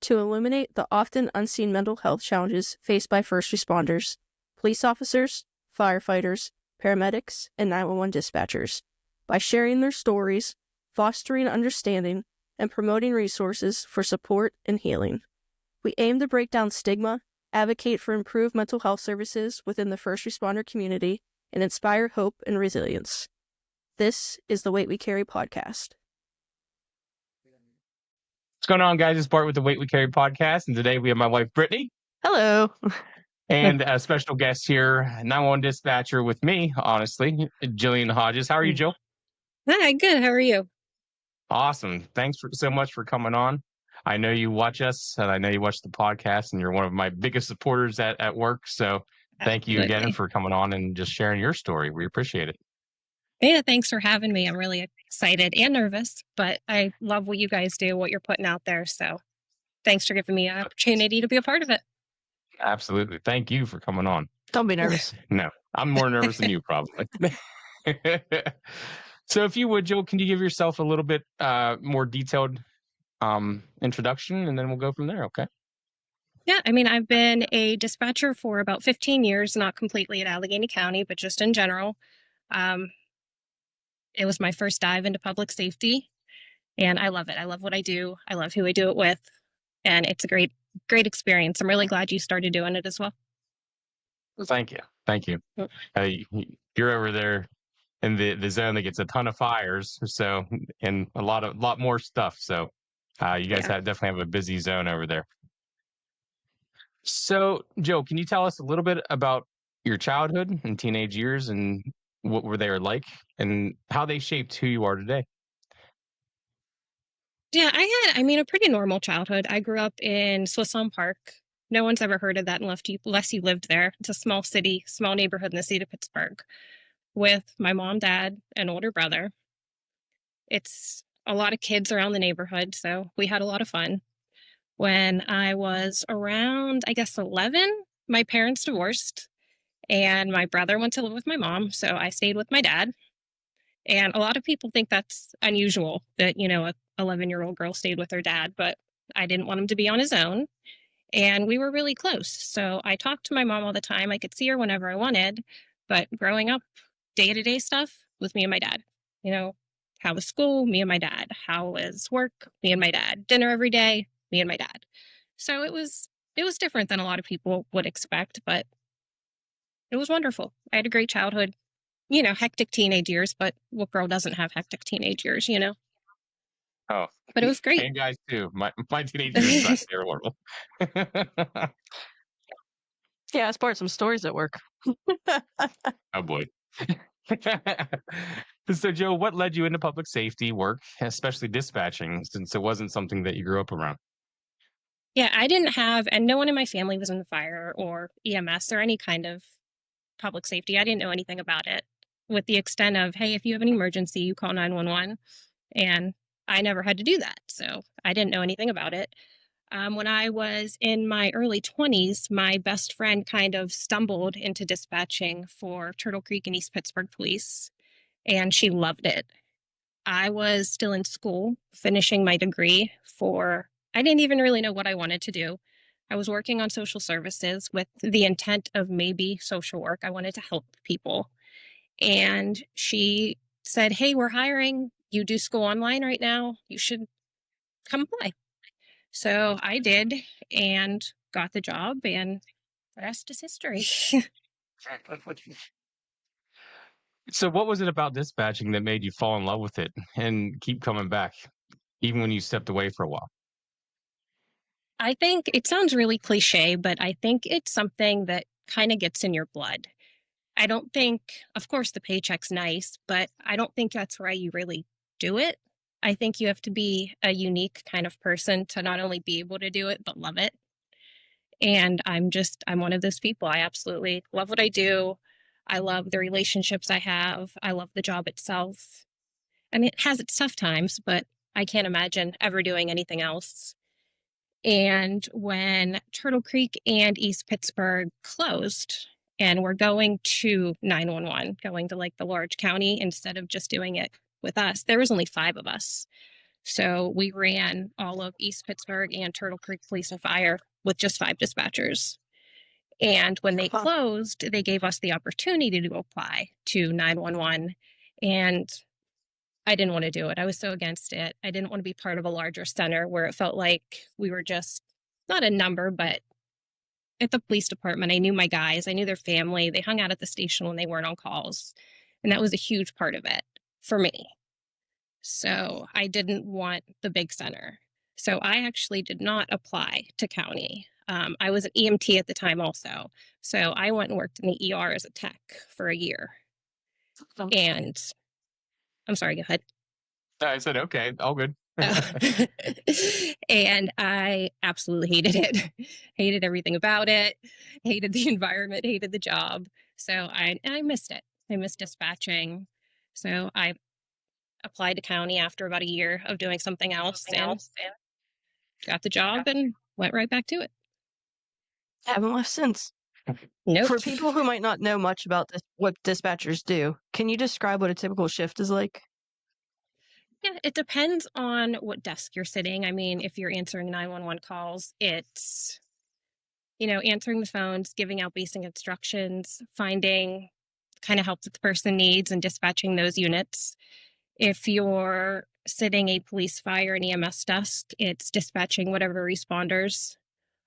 to illuminate the often unseen mental health challenges faced by first responders, police officers, firefighters, paramedics, and 911 dispatchers. By sharing their stories, fostering understanding, and promoting resources for support and healing. We aim to break down stigma, advocate for improved mental health services within the first responder community, and inspire hope and resilience. This is the Weight We Carry podcast. What's going on, guys? It's Bart with the Weight We Carry podcast, and today we have my wife, Brittany. Hello. And a special guest here, 911 dispatcher with me, honestly, Jillian Hodges. How are you, Jill? Hi, good. How are you? Awesome. Thanks so much for coming on. I know you watch us, and I know you watch the podcast, and you're one of my biggest supporters at work. So thank you again for coming on and just sharing your story. We appreciate it. Yeah, thanks for having me. I'm really excited and nervous, but I love what you guys do, what you're putting out there. So thanks for giving me an opportunity to be a part of it. Absolutely. Thank you for coming on. Don't be nervous. No, I'm more nervous than you, probably. So if you would, Jill, can you give yourself a little bit more detailed introduction, and then we'll go from there, okay? Yeah, I mean, I've been a dispatcher for about 15 years, not completely at Allegheny County, but just in general. It was my first dive into public safety, and I love it. I love what I do. I love who I do it with, and it's a great experience. I'm really glad you started doing it as well. Thank you. Thank you. You're over there in the zone that gets a ton of fires, so, and a lot more stuff. So you guys definitely have a busy zone over there. So, Joe, can you tell us a little bit about your childhood and teenage years, and what were they like, and how they shaped who you are today? Yeah, I had a pretty normal childhood. I grew up in Swisson Park. No one's ever heard of that unless you lived there. It's a small city, small neighborhood in the city of Pittsburgh, with my mom, dad, and older brother. It's a lot of kids around the neighborhood, so we had a lot of fun. When I was around, 11, my parents divorced, and my brother went to live with my mom, so I stayed with my dad. And a lot of people think that's unusual, that, a 11-year-old girl stayed with her dad, but I didn't want him to be on his own. And we were really close. So I talked to my mom all the time. I could see her whenever I wanted. But growing up, day-to-day stuff was me and my dad. How was school? Me and my dad. How was work? Me and my dad. Dinner every day? Me and my dad. So it was different than a lot of people would expect, but it was wonderful. I had a great childhood. Hectic teenage years, but what girl doesn't have hectic teenage years, Oh, but it was great. And guys too. My teenage years are horrible. Yeah, I sparked some stories at work. Oh boy. So, Joe, what led you into public safety work, especially dispatching, since it wasn't something that you grew up around? Yeah, I didn't have, and no one in my family was in the fire or EMS or any kind of public safety. I didn't know anything about it, with the extent of, hey, if you have an emergency, you call 911. And I never had to do that. So I didn't know anything about it. When I was in my early 20s, my best friend kind of stumbled into dispatching for Turtle Creek and East Pittsburgh Police, and she loved it. I was still in school, finishing my degree I didn't even really know what I wanted to do. I was working on social services with the intent of maybe social work. I wanted to help people. And she said, hey, we're hiring. You do school online right now. You should come apply. So I did and got the job, and the rest is history. So what was it about dispatching that made you fall in love with it and keep coming back, even when you stepped away for a while? I think it sounds really cliche, but I think it's something that kind of gets in your blood. I don't think, of course, the paycheck's nice, but I don't think that's why you really do it. I think you have to be a unique kind of person to not only be able to do it, but love it. And I'm one of those people. I absolutely love what I do. I love the relationships I have. I love the job itself. I mean, it has its tough times, but I can't imagine ever doing anything else. And when Turtle Creek and East Pittsburgh closed, and we're going to 911, going to like the large county instead of just doing it with us, there was only 5 of us. So we ran all of East Pittsburgh and Turtle Creek Police and Fire with just 5 dispatchers. And when they closed, they gave us the opportunity to apply to 911. And I didn't want to do it. I was so against it. I didn't want to be part of a larger center where it felt like we were just not a number, but at the police department, I knew my guys, I knew their family. They hung out at the station when they weren't on calls. And that was a huge part of it for me. So I didn't want the big center. So I actually did not apply to county. I was an EMT at the time also. So I went and worked in the ER as a tech for a year. And I'm sorry, go ahead. I said, okay, all good. And I absolutely hated it. Hated everything about it. Hated the environment, hated the job. So I missed it. I missed dispatching. So I applied to county after about a year of doing something else and got the job and went right back to it. Haven't left since. Nope. For people who might not know much about this, what dispatchers do, can you describe what a typical shift is like? Yeah, it depends on what desk you're sitting. I mean, if you're answering 911 calls, it's, answering the phones, giving out basic instructions, finding kind of help that the person needs and dispatching those units. If you're sitting a police, fire, and EMS desk, it's dispatching whatever responders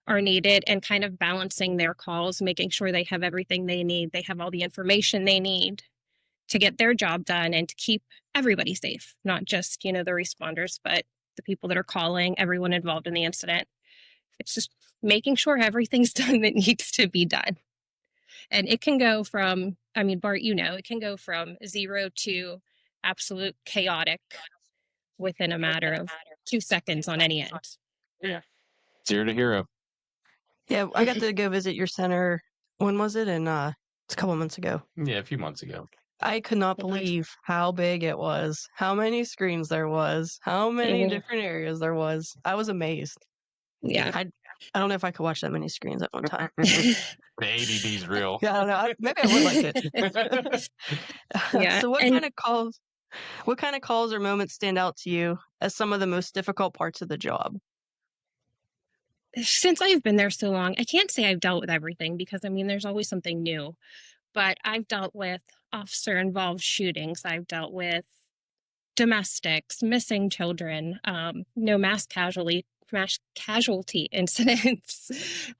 are needed and kind of balancing their calls, making sure they have everything they need. They have all the information they need to get their job done and to keep everybody safe, not just, the responders, but the people that are calling, everyone involved in the incident. It's just making sure everything's done that needs to be done. And it can go from, Bart, it can go from 0 to absolute chaotic within a matter of 2 seconds on any end. Yeah. 0 to hero. Yeah, I got to go visit your center. When was it? And it's a couple months ago. Yeah, a few months ago. I could not believe how big it was, how many screens there was, how many different areas there was. I was amazed. Yeah. I don't know if I could watch that many screens at one time. The ADD's real. Yeah, I don't know. Maybe I would like it. Yeah. So what kind of calls or moments stand out to you as some of the most difficult parts of the job? Since I've been there so long, I can't say I've dealt with everything because, there's always something new. But I've dealt with officer-involved shootings. I've dealt with domestics, missing children, mass casualty incidents,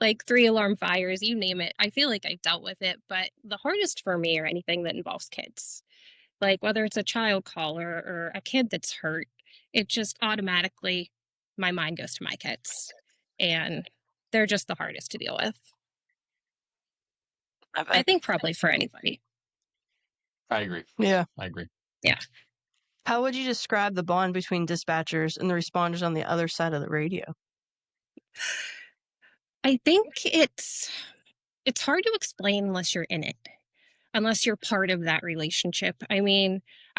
like 3 alarm fires, you name it. I feel like I've dealt with it. But the hardest for me are anything that involves kids. Like whether it's a child caller or a kid that's hurt, it just automatically, my mind goes to my kids. And they're just the hardest to deal with. I think probably for anybody. I agree. Yeah. I agree. Yeah. How would you describe the bond between dispatchers and the responders on the other side of the radio? I think it's hard to explain unless you're in it, unless you're part of that relationship. I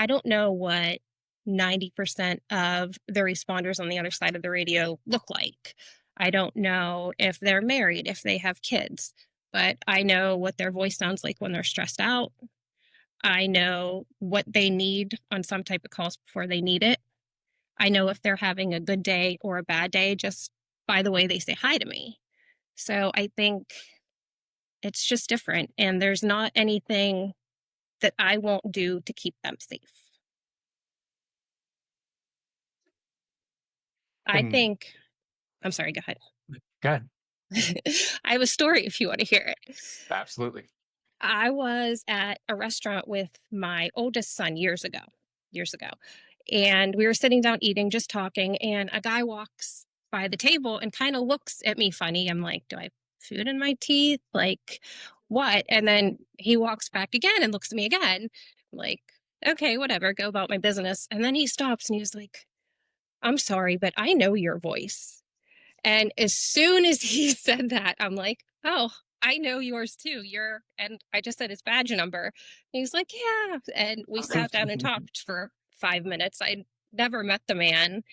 don't know what 90% of the responders on the other side of the radio look like. I don't know if they're married, if they have kids, but I know what their voice sounds like when they're stressed out. I know what they need on some type of calls before they need it. I know if they're having a good day or a bad day just by the way they say hi to me. So I think it's just different. And there's not anything that I won't do to keep them safe. I'm sorry, go ahead. Go ahead. I have a story if you want to hear it. Absolutely. I was at a restaurant with my oldest son years ago. And we were sitting down eating, just talking, and a guy walks by the table and kind of looks at me funny. I'm like, do I have food in my teeth? Like, what? And then he walks back again and looks at me again. I'm like, okay, whatever, go about my business. And then he stops and he was like, I'm sorry, but I know your voice. And as soon as he said that, I'm like, oh, I know yours too. And I just said his badge number. And he's like, yeah. And we sat down and talked for 5 minutes. I'd never met the man.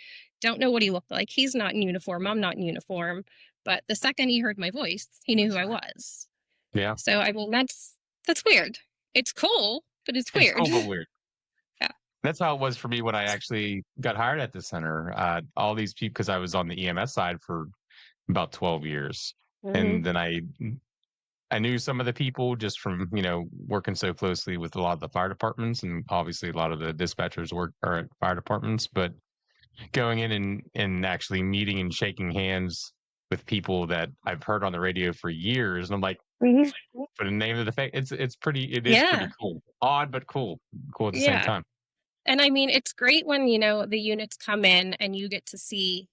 Don't know what he looked like. He's not in uniform. I'm not in uniform. But the second he heard my voice, he knew who I was. Yeah. So, that's weird. It's cool, but it's weird. It's cool, but weird. Yeah. That's how it was for me when I actually got hired at the center. All these people, because I was on the EMS side for about 12 years. And then I knew some of the people just from, working so closely with a lot of the fire departments, and obviously a lot of the dispatchers are at fire departments, but going in and actually meeting and shaking hands with people that I've heard on the radio for years. And I'm like, for the name of the fact, it is pretty cool. Odd, but cool. Cool at the same Yeah. time. And I mean, it's great when, the units come in and you get to see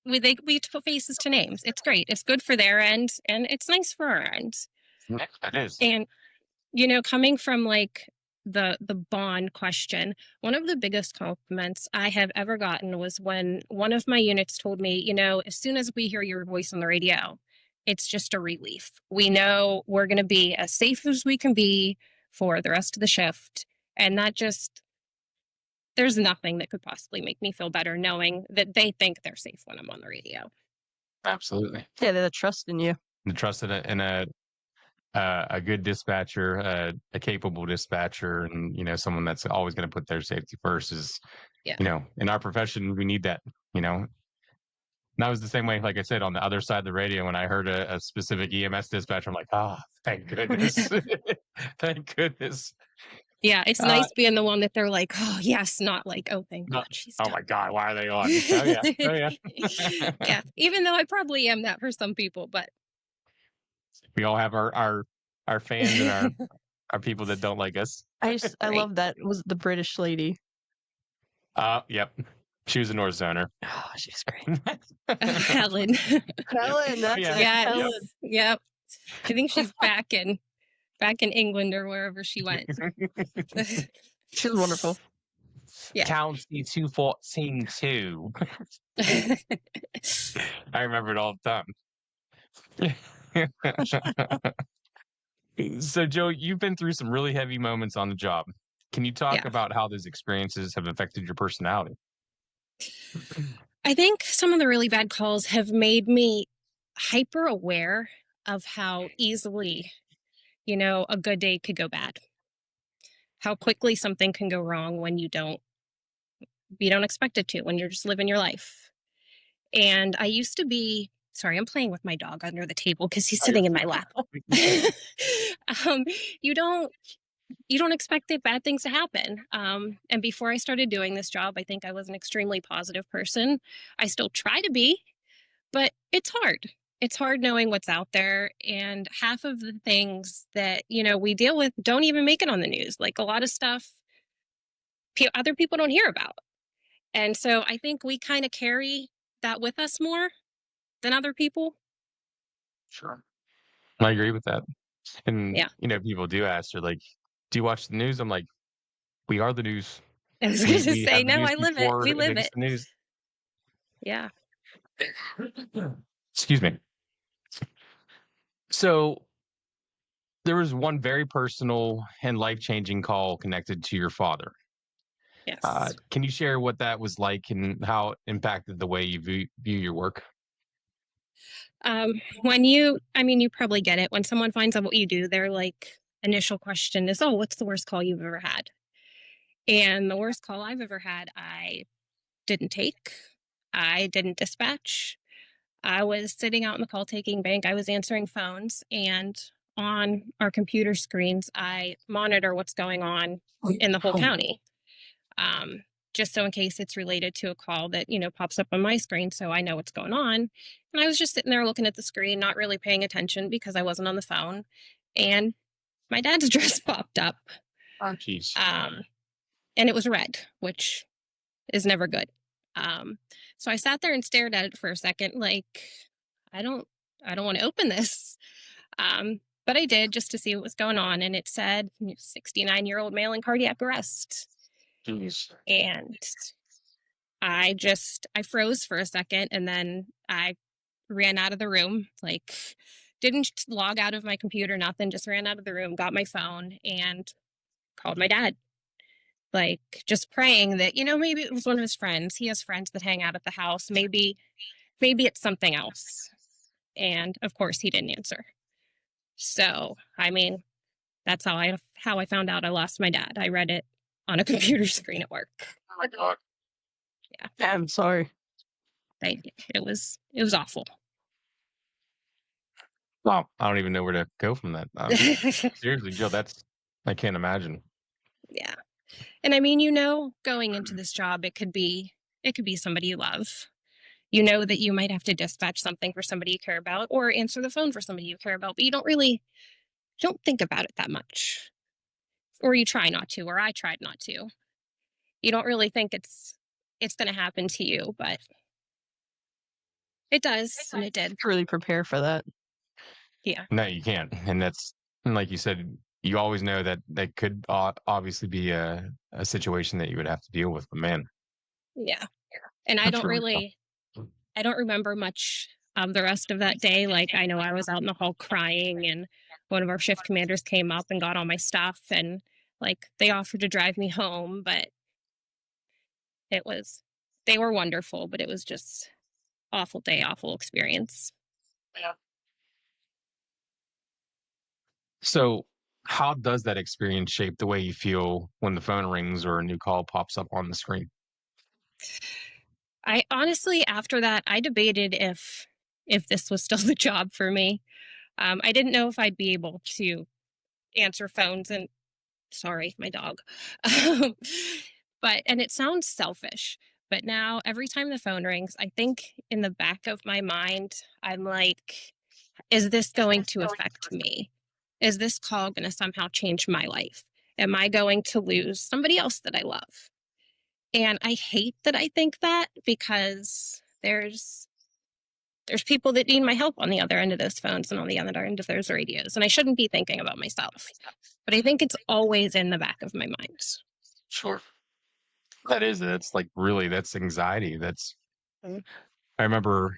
we put faces to names. It's great. It's good for their end and it's nice for our end. It is. And, coming from like the bond question, one of the biggest compliments I have ever gotten was when one of my units told me, as soon as we hear your voice on the radio, it's just a relief. We know we're going to be as safe as we can be for the rest of the shift. And that just, there's nothing that could possibly make me feel better knowing that they think they're safe when I'm on the radio. Absolutely. Yeah, the trust in you. The trust in a good dispatcher, a capable dispatcher, and someone that's always going to put their safety first is, in our profession, we need that. And that was the same way, like I said, on the other side of the radio, when I heard a specific EMS dispatcher, I'm like, thank goodness. Thank goodness. Yeah, it's nice being the one that they're like, oh, yes, not like, oh, thank God she's done. Oh, my God, why are they on? Oh, yeah. Oh, yeah. Yeah, even though I probably am that for some people, but. We all have our fans and our people that don't like us. I love that. It was the British lady. Yep. She was a North Zoner. Oh, she's great. Helen. Helen, that's Yeah. it. Yes. Helen. Yep. I think she's back in England or wherever she went. She's wonderful. Yeah. County 214-2. I remember it all the time. So, Joe, you've been through some really heavy moments on the job. Can you talk about how those experiences have affected your personality? I think some of the really bad calls have made me hyper aware of how easily, a good day could go bad. How quickly something can go wrong when you don't expect it to, when you're just living your life. And I used to be, sorry, I'm playing with my dog under the table because he's sitting in my lap. You don't expect the bad things to happen. And before I started doing this job, I think I was an extremely positive person. I still try to be, but it's hard. It's hard knowing what's out there. And half of the things that, we deal with don't even make it on the news. Like a lot of stuff other people don't hear about. And so I think we kind of carry that with us more than other people. Sure. I agree with that. And, Yeah. People do ask, they're like, do you watch the news? I'm like, we are the news. I was going to We say, have the no, news I live it. before We live makes it. the news. Yeah. Excuse me. So there was one very personal and life-changing call connected to your father. Yes. Can you share what that was like and how it impacted the way you view your work? When you probably get it. When someone finds out what you do, their like initial question is, oh, what's the worst call you've ever had? And the worst call I've ever had, I didn't take. I didn't dispatch. I was sitting out in the call taking bank. I was answering phones, and on our computer screens, I monitor what's going on in the whole county. Just so in case it's related to a call that, pops up on my screen, so I know what's going on. And I was just sitting there looking at the screen, not really paying attention because I wasn't on the phone. And my dad's address popped up. Oh, jeez. And it was red, which is never good. So I sat there and stared at it for a second, like, I don't want to open this. But I did, just to see what was going on. And it said 69-year-old male in cardiac arrest. Jeez. And I froze for a second, and then I ran out of the room, like didn't log out of my computer, nothing, just ran out of the room, got my phone and called my dad. Like just praying that, maybe it was one of his friends. He has friends that hang out at the house. Maybe it's something else. And of course he didn't answer. So, that's how I found out I lost my dad. I read it on a computer screen at work. Oh my God. Yeah, I'm sorry. It was awful. Well, I don't even know where to go from that. Seriously, Jill, I can't imagine. Yeah. And I mean, going into this job, it could be somebody you love. You know that you might have to dispatch something for somebody you care about or answer the phone for somebody you care about, but you don't think about it that much. Or you try not to, or I tried not to. You don't really think it's going to happen to you, but it does, and it did. Really prepare for that. Yeah. No, you can't. And like you said, you always know that could obviously be a situation that you would have to deal with. But man, Yeah. And I that's don't really tough. remember much of the rest of that day. Like, I know I was out in the hall crying, and one of our shift commanders came up and got all my stuff, and like they offered to drive me home, but they were wonderful, but it was just awful day, awful experience. So, how does that experience shape the way you feel when the phone rings or a new call pops up on the screen? I honestly, after that, I debated if this was still the job for me. I didn't know if I'd be able to answer phones, and sorry, my dog. And it sounds selfish, but now every time the phone rings, I think in the back of my mind, I'm like, is this going to affect me? Is this call going to somehow change my life? Am I going to lose somebody else that I love? And I hate that I think that, because there's people that need my help on the other end of those phones and on the other end of those radios. And I shouldn't be thinking about myself. But I think it's always in the back of my mind. Sure. That's like really, that's anxiety. Mm. I remember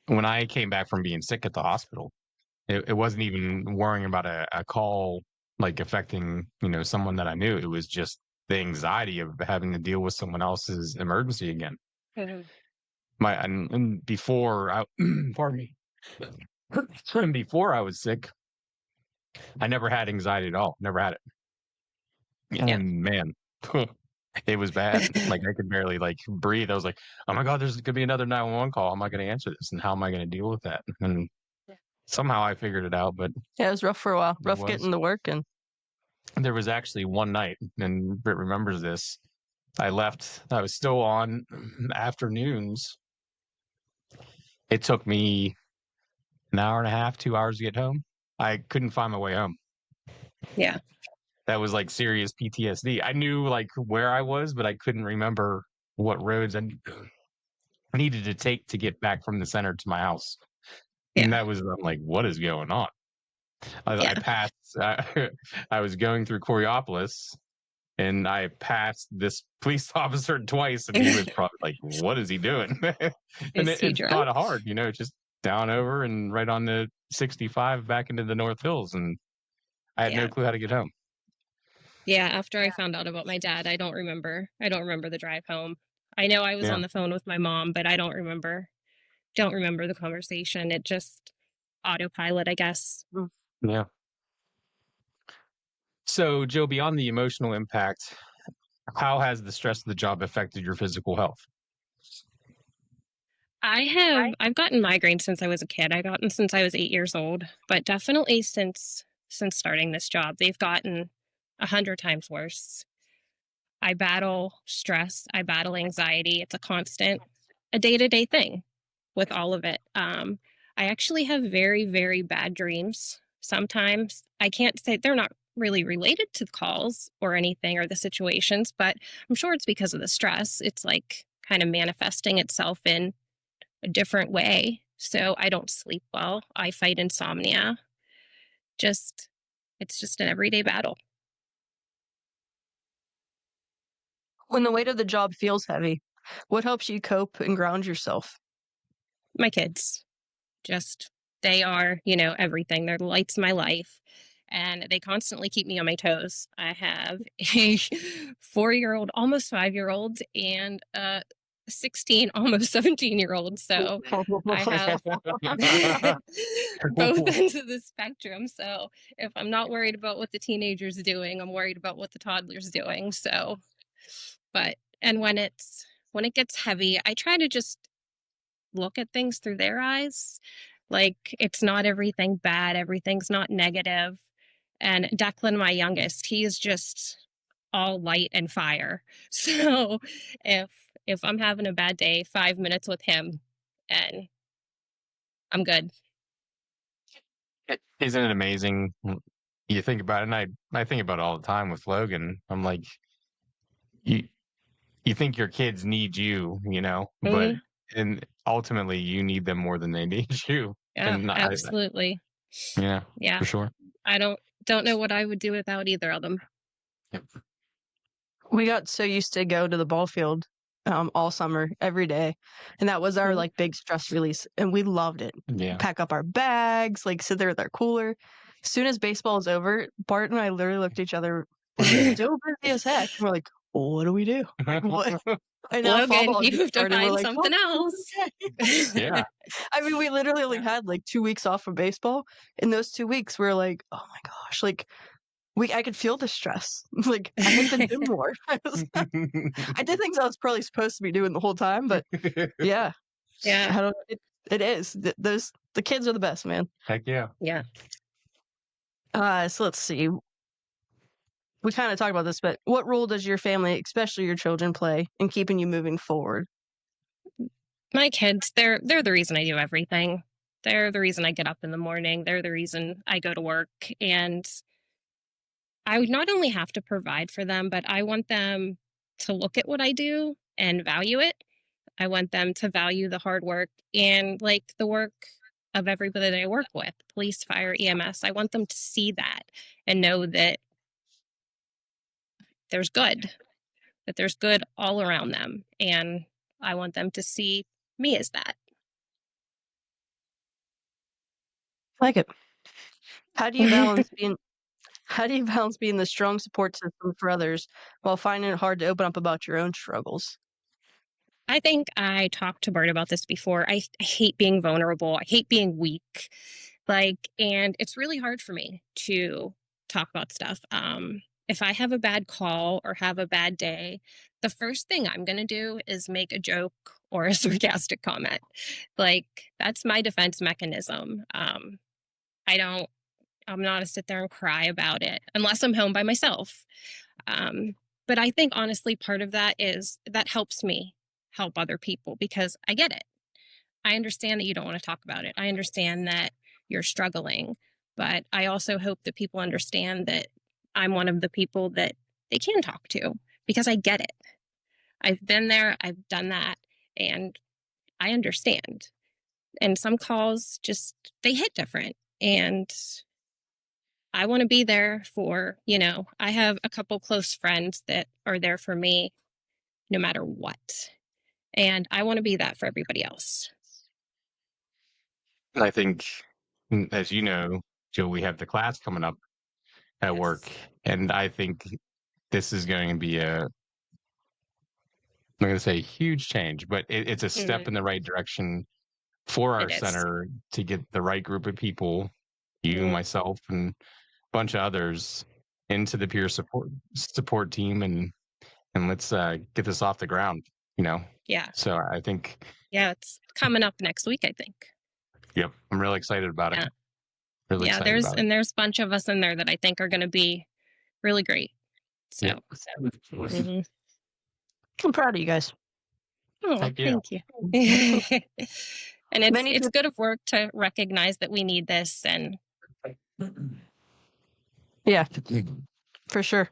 when I came back from being sick at the hospital, it wasn't even worrying about a call like affecting, someone that I knew. It was just the anxiety of having to deal with someone else's emergency again. Mhm. And before I, pardon me, before I was sick, I never had anxiety at all. Never had it. Yeah. And man, it was bad. Like I could barely like breathe. I was like, "Oh my God, there's gonna be another 911 call. How am I gonna answer this? And how am I gonna deal with that?" And somehow I figured it out, but Yeah, it was rough for a while. it Rough was. getting to work, and There was actually one night, and Britt remembers this. I left. I was still on afternoons. It took me an hour and a half, 2 hours to get home. I couldn't find my way home. Yeah. That was like serious PTSD. I knew like where I was, but I couldn't remember what roads I needed to take to get back from the center to my house. And Yeah. I'm like, what is going on? I Yeah. passed, I was going through Coriopolis and I passed this police officer twice, and he was probably like, what is he doing? And Is he it's drunk? kind of hard, just down over and right on the 65 back into the North Hills. And I had no Yeah. clue how to get home. Yeah. After I found out about my dad, I don't remember the drive home. I know I was Yeah. on the phone with my mom, but I don't remember the conversation. It just autopilot, I guess. Yeah. So, Joe, beyond the emotional impact, how has the stress of the job affected your physical health? I've gotten migraines since I was a kid. I've gotten since I was 8 years old, but definitely since starting this job, they've gotten 100 times worse. I battle stress, I battle anxiety. It's a day-to-day thing with all of it. I actually have very, very bad dreams. Sometimes I can't say they're not really related to the calls or anything or the situations, but I'm sure it's because of the stress. It's like kind of manifesting itself in a different way. So I don't sleep well. I fight insomnia. It's just an everyday battle. when the weight of the job feels heavy, what helps you cope and ground yourself? My kids, just they are, everything. They're the lights of my life. And they constantly keep me on my toes. I have a 4-year-old, almost 5-year-old, and a 16, almost 17-year-old. So I have both ends of the spectrum. So if I'm not worried about what the teenager's doing, I'm worried about what the toddler's doing. So, and when it gets heavy, I try to just look at things through their eyes. Like, it's not everything bad, everything's not negative. And Declan, my youngest, he is just all light and fire. So if I'm having a bad day, 5 minutes with him and I'm good. Isn't it amazing? You think about it, and I think about it all the time with Logan. I'm like, you you think your kids need you, but Mhm. and ultimately you need them more than they need you. Yeah, And absolutely. yeah, Yeah. for sure. I don't know what I would do without either of them. Yep. We got so used to go to the ball field all summer, every day. And that was our Mhm. like big stress release. And we loved it. Yeah. Pack up our bags, like sit there with our cooler. As soon as baseball is over, Bart and I literally looked at each other, we're so busy as heck. And we're like, what do we do? Like, what? And now fall Logan, ball you just have to started. We're find like, oh, something else. Yeah. I mean, we literally only had like 2 weeks off from baseball. In those 2 weeks, we were like, oh my gosh, like I could feel the stress. Like I hit the gym more. I did things I was probably supposed to be doing the whole time, but yeah, Yeah. I don't. It is. The kids are the best, man. Heck yeah. Yeah. So let's see. We kind of talked about this, but what role does your family, especially your children, play in keeping you moving forward? My kids, they're the reason I do everything. They're the reason I get up in the morning. They're the reason I go to work. And I would not only have to provide for them, but I want them to look at what I do and value it. I want them to value the hard work and like the work of everybody that I work with, police, fire, EMS. I want them to see that and know that there's good, that there's good all around them. And I want them to see me as that. I like it. How do you balance being How do you balance being the strong support system for others while finding it hard to open up about your own struggles? I think I talked to Bart about this before. I hate being vulnerable. I hate being weak. And it's really hard for me to talk about stuff. If I have a bad call or have a bad day, the first thing I'm going to do is make a joke or a sarcastic comment. Like, that's my defense mechanism. I don't, I'm not to sit there and cry about it unless I'm home by myself. But I think honestly, part of that is that helps me help other people because I get it. I understand that you don't want to talk about it. I understand that you're struggling, but I also hope that people understand that I'm one of the people that they can talk to because I get it. I've been there, I've done that, and I understand. And some calls just, they hit different. And I want to be there for, I have a couple close friends that are there for me no matter what. And I want to be that for everybody else. And I think, as you know, Jill, we have the class coming up at work, Yes. and I think this is going to be I'm going to say huge change, but it's a step in the right direction for our It is. center to get the right group of people, you, Mhm. myself, and a bunch of others into the peer support team, and let's get this off the ground. Yeah. So I think, Yeah. It's coming up next week, I think. yep, I'm really excited about it. Yeah. Really Yeah. excited about it. There's a bunch of us in there that I think are going to be really great. So, Yep. mhm. I'm proud of you guys. Oh, Heck yeah. thank you. And Many it's people, good of work to recognize that we need this. And yeah, for sure.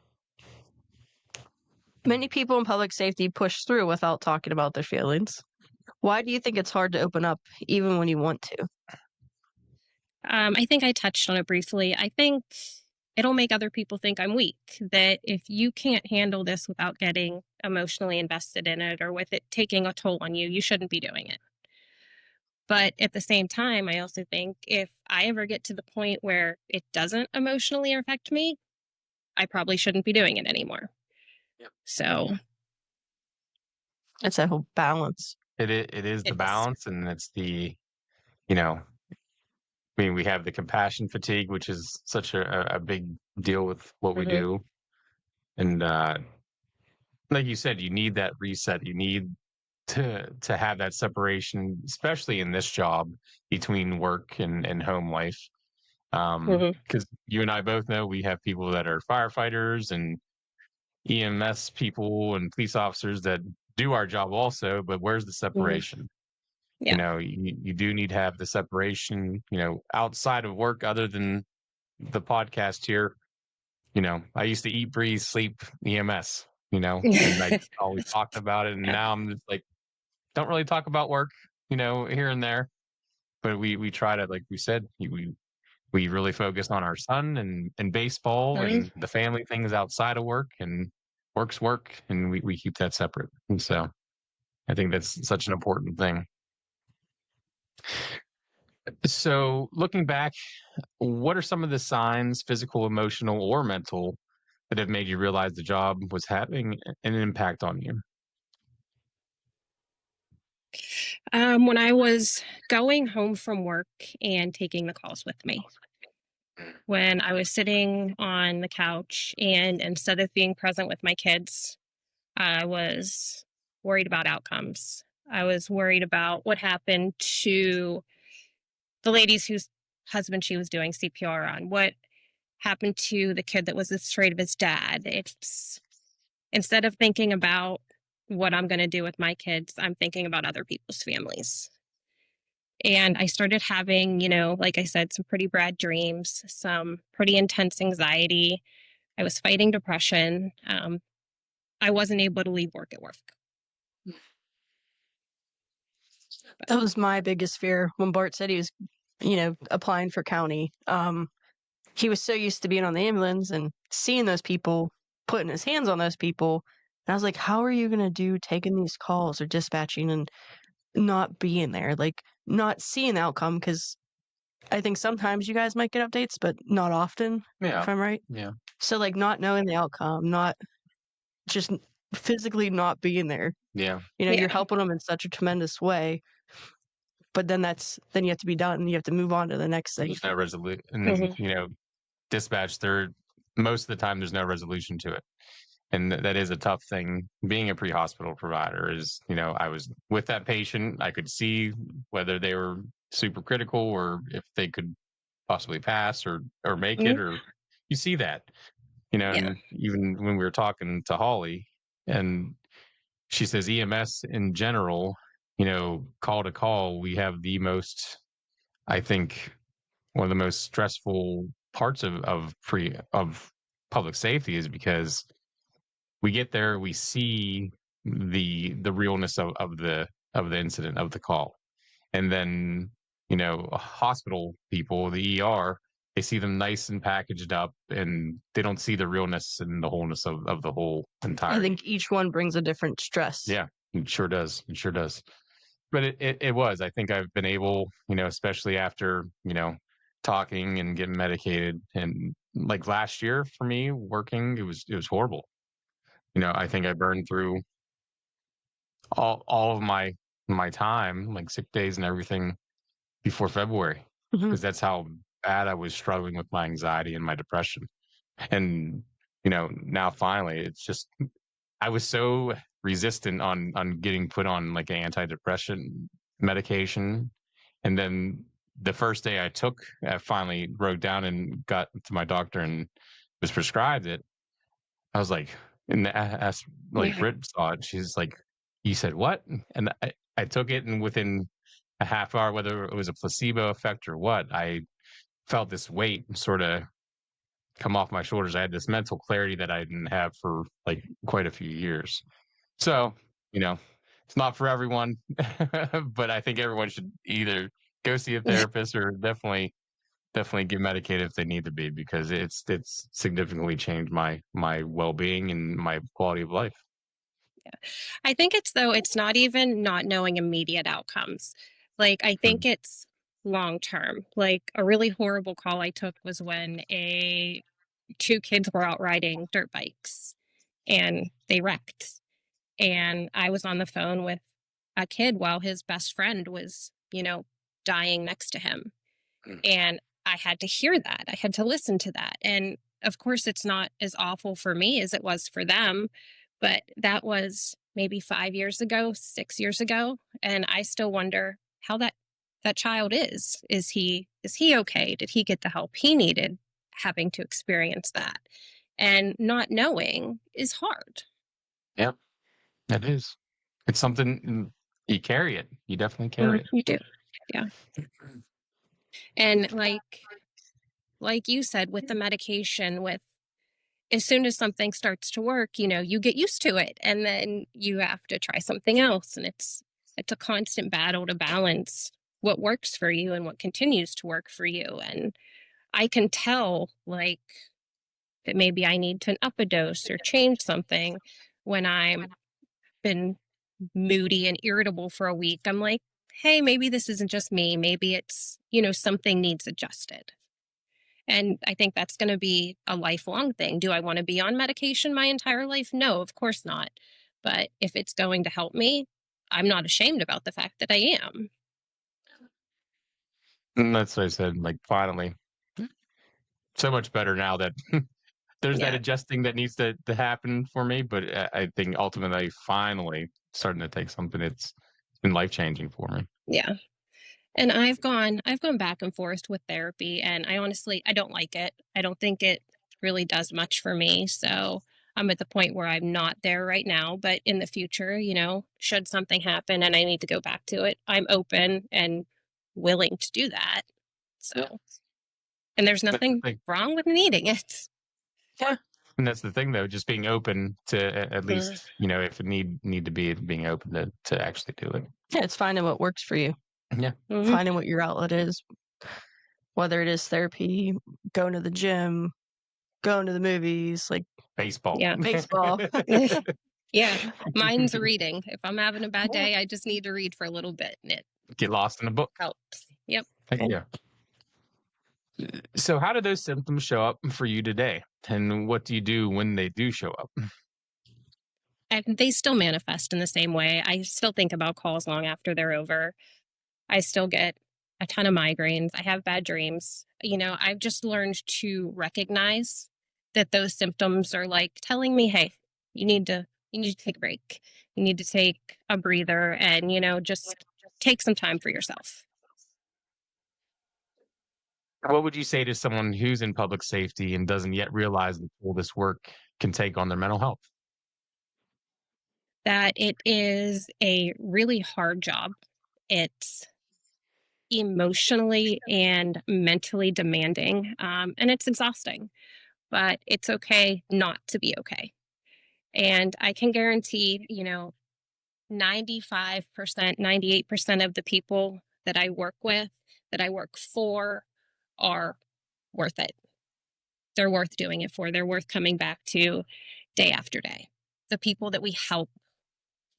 Many people in public safety push through without talking about their feelings. Why do you think it's hard to open up even when you want to? I think I touched on it briefly. I think it'll make other people think I'm weak, that if you can't handle this without getting emotionally invested in it or with it taking a toll on you, you shouldn't be doing it. But at the same time, I also think if I ever get to the point where it doesn't emotionally affect me, I probably shouldn't be doing it anymore. Yep. So, It's a whole balance. It is the It is. balance, and it's the, you know, I mean, we have the compassion fatigue, which is such a big deal with what we do. And like you said, you need that reset. You need to have that separation, especially in this job, between work and home life. Because you and I both know we have people that are firefighters and EMS people and police officers that do our job also, but where's the separation? Yeah. You do need to have the separation, outside of work, other than the podcast here. I used to eat, breathe, sleep EMS, and I always talked about it. And now I'm just like, don't really talk about work, here and there. But we try to, like we said, we really focus on our son and baseball and the family things outside of work, and work's work, and we keep that separate. And so I think that's such an important thing. So looking back, what are some of the signs, physical, emotional, or mental, that have made you realize the job was having an impact on you? When I was going home from work and taking the calls with me, when I was sitting on the couch and instead of being present with my kids, I was worried about outcomes. I was worried about what happened to the ladies whose husband she was doing CPR on, what happened to the kid that was afraid of his dad. It's instead of thinking about what I'm going to do with my kids, I'm thinking about other people's families. And I started having, like I said, some pretty bad dreams, some pretty intense anxiety. I was fighting depression. I wasn't able to leave work at work. That was my biggest fear when Bart said he was, applying for county. He was so used to being on the ambulance and seeing those people, putting his hands on those people. And I was like, how are you going to do taking these calls or dispatching and not being there? Like, not seeing the outcome, because I think sometimes you guys might get updates, but not often, Yeah. if I'm right. Yeah. So, like, not knowing the outcome, not just physically not being there. Yeah. You're helping them in such a tremendous way, but then you have to be done. You have to move on to the next thing. There's no resolution. And, dispatch, most of the time, there's no resolution to it. And that is a tough thing. Being a pre-hospital provider is, I was with that patient. I could see whether they were super critical or if they could possibly pass or make it, or you see that, and even when we were talking to Holly, and she says EMS in general, call to call, we have the most, I think, one of the most stressful parts of public safety, is because we get there, we see the realness of the incident, of the call. And then, hospital people, the ER, they see them nice and packaged up, and they don't see the realness and the wholeness of the whole entire. I think each one brings a different stress. Yeah, it sure does. It sure does. But it was, I think I've been able, especially after, talking and getting medicated, and like last year for me working, it was horrible. I think I burned through all of my time, like sick days and everything, before February, because that's how bad I was struggling with my anxiety and my depression. And now finally, it's just, I was so resistant on getting put on like an antidepressant medication, and then the first day I finally wrote down and got to my doctor and was prescribed it. I was like, and asked, like, Britt saw it. She's like, "You said what?" And I took it, and within a half hour, whether it was a placebo effect or what, I felt this weight sort of come off my shoulders. I had this mental clarity that I didn't have for like quite a few years. So, it's not for everyone, but I think everyone should either go see a therapist or definitely get medicated if they need to be, because it's significantly changed my well-being and my quality of life. I think it's not even not knowing immediate outcomes. Like, I think it's long term. Like, a really horrible call I took was when two kids were out riding dirt bikes and they wrecked. And I was on the phone with a kid while his best friend was, dying next to him. And I had to hear that. I had to listen to that. And of course, it's not as awful for me as it was for them, but that was maybe 5 years ago, 6 years ago. And I still wonder how that child is. Is he okay? Did he get the help he needed having to experience that? And not knowing is hard. Yeah, it is. It's something you carry it. You definitely carry it. You do. Yeah. And like you said, with the medication, as soon as something starts to work, you get used to it, and then you have to try something else. And it's a constant battle to balance what works for you and what continues to work for you. And I can tell that maybe I need to up a dose or change something when I'm been moody and irritable for a week. I'm like, hey, maybe this isn't just me. Maybe it's, something needs adjusted. And I think that's going to be a lifelong thing. Do I want to be on medication my entire life? No, of course not. But if it's going to help me, I'm not ashamed about the fact that I am. And that's what I said, finally. So much better now that there's that adjusting that needs to happen for me. But I think ultimately, finally starting to take something. It's been life-changing for me. Yeah. And I've gone back and forth with therapy, and I don't like it. I don't think it really does much for me. So I'm at the point where I'm not there right now, but in the future, should something happen and I need to go back to it, I'm open and willing to do that. So, and there's nothing wrong with needing it. Yeah. And that's the thing, though, just being open to at least, if it need to be, being open to actually do it. Yeah, it's finding what works for you. Yeah. Mm-hmm. Finding what your outlet is, whether it is therapy, going to the gym, going to the movies, baseball. Yeah. Baseball. Yeah. Mine's reading. If I'm having a bad day, I just need to read for a little bit, and it get lost in a book. Helps. Yep. Yeah. So how do those symptoms show up for you today? And what do you do when they do show up? And they still manifest in the same way. I still think about calls long after they're over. I still get a ton of migraines. I have bad dreams. I've just learned to recognize that those symptoms are telling me, hey, you need to take a break. You need to take a breather and, just take some time for yourself. What would you say to someone who's in public safety and doesn't yet realize the toll this work can take on their mental health? That it is a really hard job. It's emotionally and mentally demanding, and it's exhausting, but it's okay not to be okay. And I can guarantee, 95%, 98% of the people that I work with, that I work for, are worth it. They're worth doing it for. They're worth coming back to day after day. The people that we help,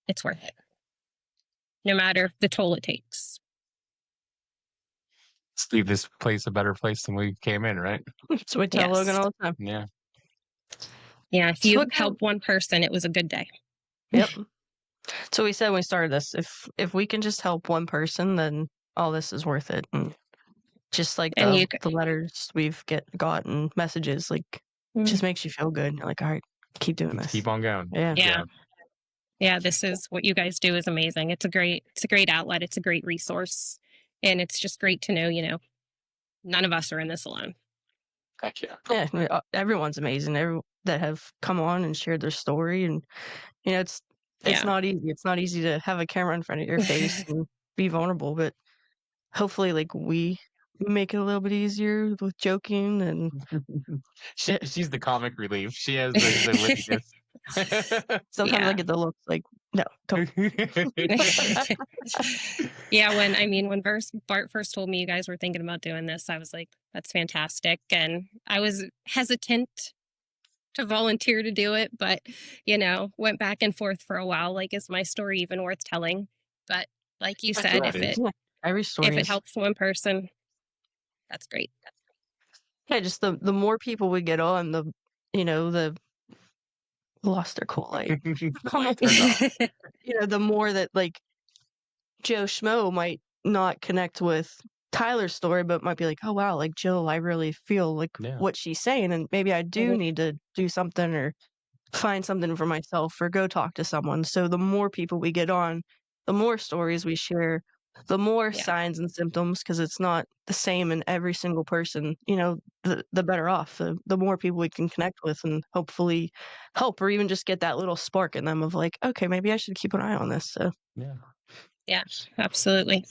it's worth it, no matter the toll it takes. Let's leave this place a better place than we came in, right? So we tell Logan all the time. Yeah. Yeah, if you help one person, it was a good day. Yep. So we said when we started this, if we can just help one person, then all this is worth it. And just the letters we've gotten, messages, just makes you feel good. You're like, all right, keep doing this. Keep on going. Yeah. Yeah, this is what you guys do is amazing. It's a great outlet. It's a great resource. And it's just great to know, none of us are in this alone. Thank you. Yeah, everyone's amazing. Everyone that have come on and shared their story, and it's not easy. It's not easy to have a camera in front of your face and be vulnerable, but hopefully, we make it a little bit easier with joking and. She's the comic relief. She has the wittiness. Sometimes I get the looks no. Yeah, when Bart first told me you guys were thinking about doing this, I was like, that's fantastic. And I was hesitant to volunteer to do it, but, went back and forth for a while. Is my story even worth telling? But like you said, if it helps one person, that's great. Yeah, just the more people we get on, the lost their cool light. Light turned off. The more that like Joe Schmo might not connect with Tyler's story, but might be like, oh wow, like Jill, I really feel like Yeah. what she's saying, and maybe I do need to do something or find something for myself or go talk to someone. So the more people we get on, the more stories we share, the more Yeah. signs and symptoms, because it's not the same in every single person, the better off, the more people we can connect with and hopefully help or even just get that little spark in them of like, okay, maybe I should keep an eye on this. So Yeah. Yeah, absolutely.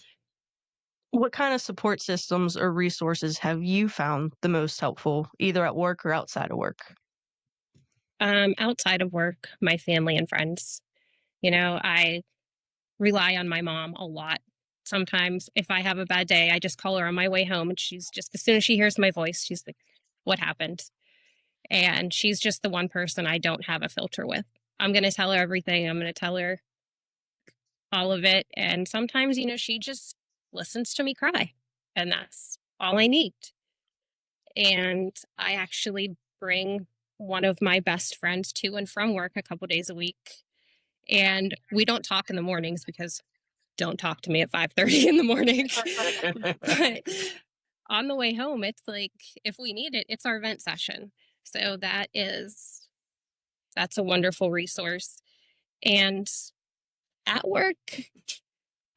what kind of support systems or resources have you found the most helpful, either at work or outside of work? Outside of work, my family and friends. I rely on my mom a lot. Sometimes if I have a bad day, I just call her on my way home and she's just, as soon as she hears my voice, she's like, what happened? And she's just the one person I don't have a filter with. I'm going to tell her everything. I'm going to tell her all of it. And sometimes, she just listens to me cry. And that's all I need. And I actually bring one of my best friends to and from work a couple days a week. And we don't talk in the mornings because don't talk to me at 5:30 in the morning. But on the way home, it's like, if we need it, it's our vent session. So that's a wonderful resource. And at work,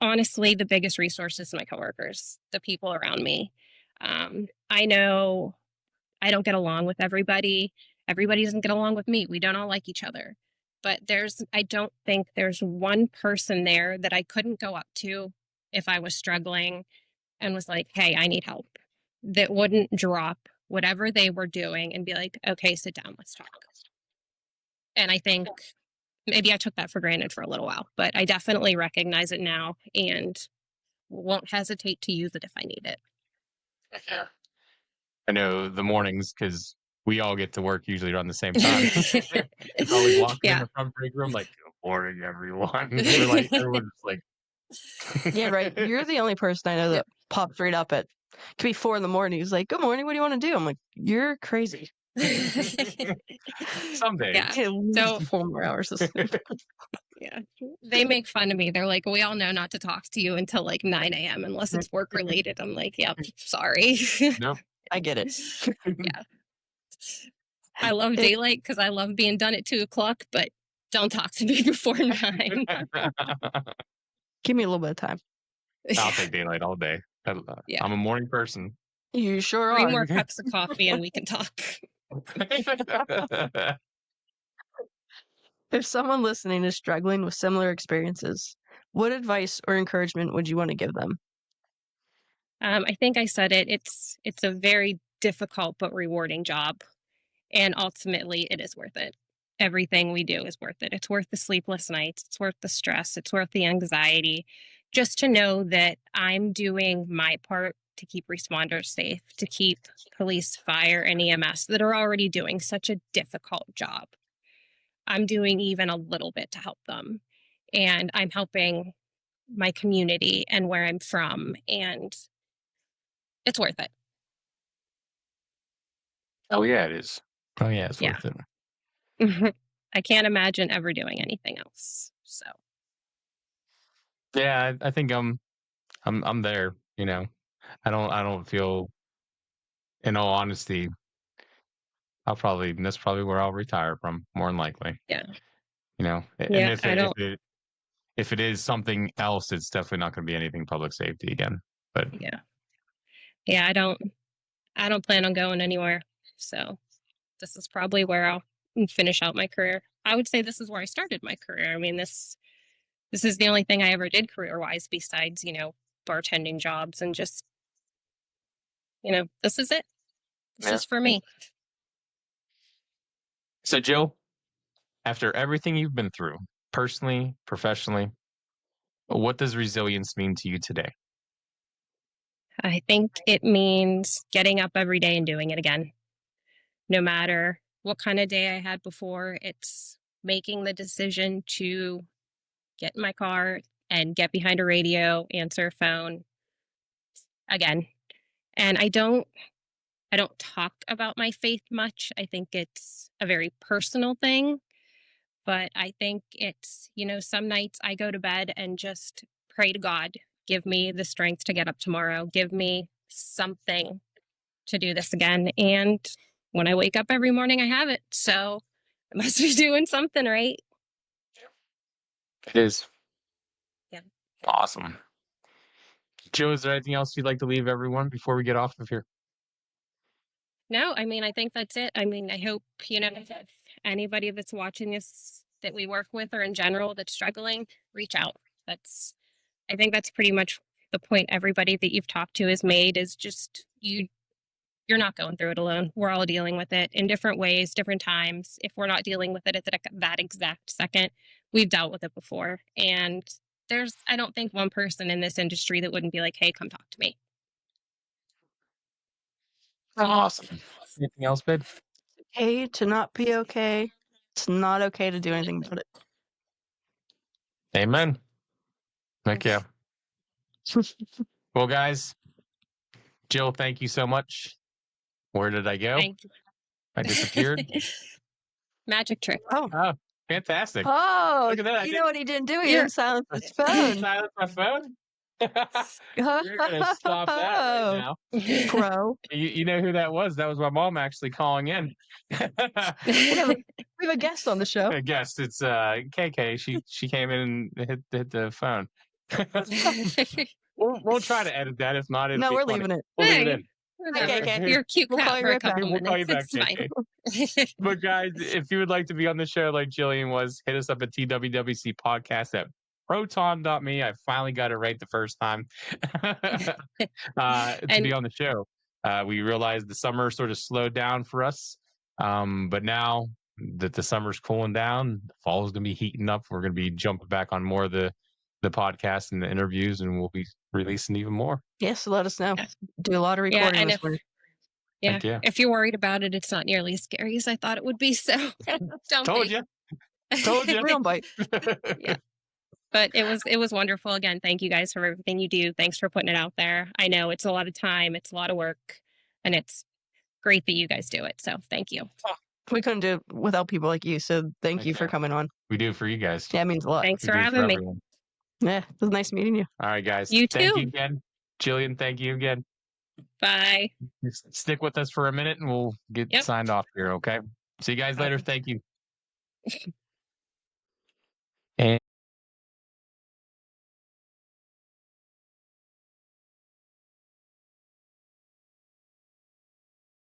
honestly, the biggest resource is my coworkers, the people around me. I know I don't get along with everybody. Everybody doesn't get along with me. We don't all like each other. But I don't think there's one person there that I couldn't go up to if I was struggling and was like, hey, I need help, that wouldn't drop whatever they were doing and be like, okay, sit down, let's talk. And I think maybe I took that for granted for a little while, but I definitely recognize it now and won't hesitate to use it if I need it. Yeah. I know the mornings because we all get to work usually around the same time. Always walking in the front break room like, good morning, everyone. We're like, everyone's like, Yeah, right. You're the only person I know that pops right up at could be 4 a.m. He's like, "Good morning. What do you want to do?" I'm like, "You're crazy." someday. Yeah. Get at least So 4 more hours of sleep. yeah, they make fun of me. They're like, we all know not to talk to you until like 9 a.m. unless it's work related. I'm like, yep, sorry. Nope. I get it. Yeah. I love daylight because I love being done at 2 o'clock, but don't talk to me before 9. Give me a little bit of time. I'll take daylight all day. Yeah. I'm a morning person. You sure 3 are. more cups of coffee and we can talk. If someone listening is struggling with similar experiences, what advice or encouragement would you want to give them? I think I said it. It's a very difficult but rewarding job. And ultimately, it is worth it. Everything we do is worth it. It's worth the sleepless nights. It's worth the stress. It's worth the anxiety. Just to know that I'm doing my part to keep responders safe, to keep police, fire, and EMS that are already doing such a difficult job. I'm doing even a little bit to help them. And I'm helping my community and where I'm from. And it's worth it. Oh, yeah, it is. Oh, yeah, it's worth it. I can't imagine ever doing anything else. So Yeah, I think I'm there, I don't feel, in all honesty, that's probably where I'll retire from, more than likely. yeah. And Yeah, if I it, if don't. it if it is something else, it's definitely not going to be anything public safety again. But Yeah, I don't plan on going anywhere. So this is probably where I'll finish out my career. I would say this is where I started my career. I mean, this is the only thing I ever did career wise besides, bartending jobs and just, this is it. This is for me. So, Jill, after everything you've been through, personally, professionally, what does resilience mean to you today? I think it means getting up every day and doing it again. No matter what kind of day I had before, it's making the decision to get in my car and get behind a radio, answer a phone again. And I don't talk about my faith much. I think it's a very personal thing. But I think it's, some nights I go to bed and just pray to God, give me the strength to get up tomorrow, give me something to do this again. And when I wake up every morning, I have it. So I must be doing something right. It is. Yeah. Awesome. Joe, is there anything else you'd like to leave everyone before we get off of here? No, I think that's it. I hope, if anybody that's watching this that we work with or in general that's struggling, reach out. I think that's pretty much the point everybody that you've talked to has made is just you're not going through it alone. We're all dealing with it in different ways, different times. If we're not dealing with it at that exact second, we've dealt with it before. And I don't think one person in this industry that wouldn't be like, hey, come talk to me. Awesome. Anything else, babe? Okay to not be okay. It's not okay to do anything about it. Amen. Thank you. Well, guys, Jill, thank you so much. Where did I go? Thank you. I disappeared. Magic trick. Oh, Fantastic. oh! Look at that. You know what he didn't do? He You're- didn't silence his phone. Silence my phone? We're gonna stop that right now. Pro. You know who that was? That was my mom actually calling in. We have a guest on the show. I guess it's KK. She came in and hit the phone. We'll try to edit that. If not, No, we're leaving it. We'll leave it in. Hi, KK. You're a cute We'll cat call you for a right back. couple We'll call you back, minutes. It's fine. But guys, if you would like to be on the show like Jillian was, hit us up at TWWC podcast at proton.me. I finally got it right the first time to be on the show. We realized the summer sort of slowed down for us. But now that the summer's cooling down, fall is going to be heating up. We're going to be jumping back on more of the podcast and the interviews, and we'll be releasing even more. Yes, let us know. Do a lot of recording and this winter. if you're worried about it, it's not nearly as scary as I thought it would be. So don't Told be. you. Told you. We don't bite. Yeah. But it was wonderful. Again, thank you guys for everything you do. Thanks for putting it out there. I know it's a lot of time, it's a lot of work, and it's great that you guys do it. So thank you. We couldn't do it without people like you. So thank you for coming on. We do for you guys. Yeah, it means a lot. Thanks We for do having me. everyone. Yeah, it was nice meeting you. All right, guys. You Thank too. you again. Jillian, thank you again. Bye. Stick with us for a minute and we'll get signed off here, okay? See you guys later. Thank you. And